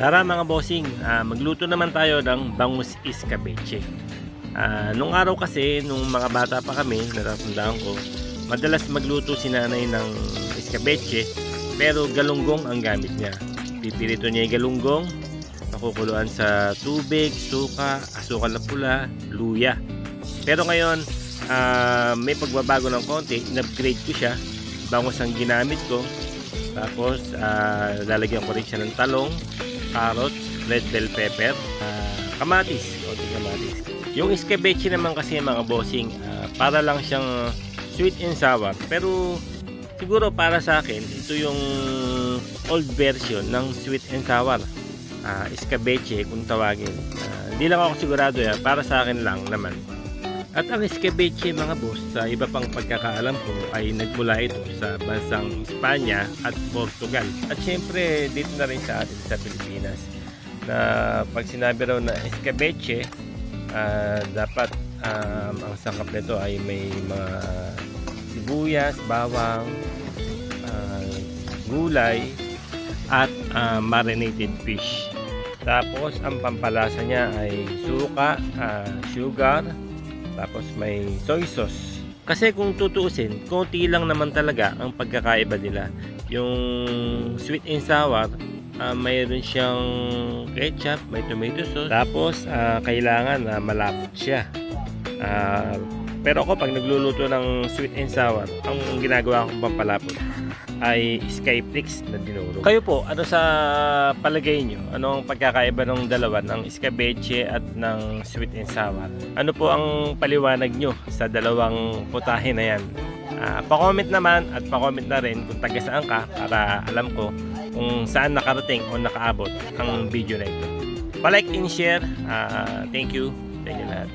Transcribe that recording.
Tara mga bossing, magluto naman tayo ng bangus escabeche. Nung araw kasi, nung mga bata pa kami, natatandaan ko, madalas magluto si nanay ng escabeche, pero galunggong ang gamit niya. Pipirito niya yung galunggong, nakukuluan sa tubig, suka, asukal na pula, luya. Pero ngayon, may pagbabago ng konti, in-upgrade ko siya, bangus ang ginamit ko, tapos lalagyan ko rin siya ng talong, carrots, red bell pepper, kamatis, konting kamatis. Yung escabeche naman kasi mga bossing, para lang siyang sweet and sour. Pero siguro para sa akin, ito yung old version ng sweet and sour. Escabeche kung tawagin. Hindi lang ako sigurado yan, para sa akin lang naman. At ang escabeche mga boss, sa iba pang pagkakaalam ko ay nagmula ito sa bansang Espanya at Portugal. At syempre dito na rin sa atin sa Pilipinas. Na pag sinabi raw na escabeche, dapat ang sangkap nito ay may mga sibuyas, bawang, gulay at marinated fish. Tapos ang pampalasa niya ay suka, sugar, tapos may soy sauce. Kasi kung tutuusin, konti lang naman talaga ang pagkakaiba nila. Yung sweet and sour, mayroon siyang ketchup, may tomato sauce. Tapos kailangan malapot siya. Pero ako pag nagluluto ng sweet and sour, ang ginagawa kong pampalapot ay skyflakes na dinuro. Kayo po, ano sa palagay nyo? Ano ang pagkakaiba ng dalawa, ng escabeche at ng sweet and sour? Ano po ang paliwanag nyo sa dalawang putahe na yan? Pa-comment naman at pa-comment na rin kung taga saan ka para alam ko kung saan nakarating o nakaabot ang video na ito. Pa-like and share. Thank you. Thank you lahat.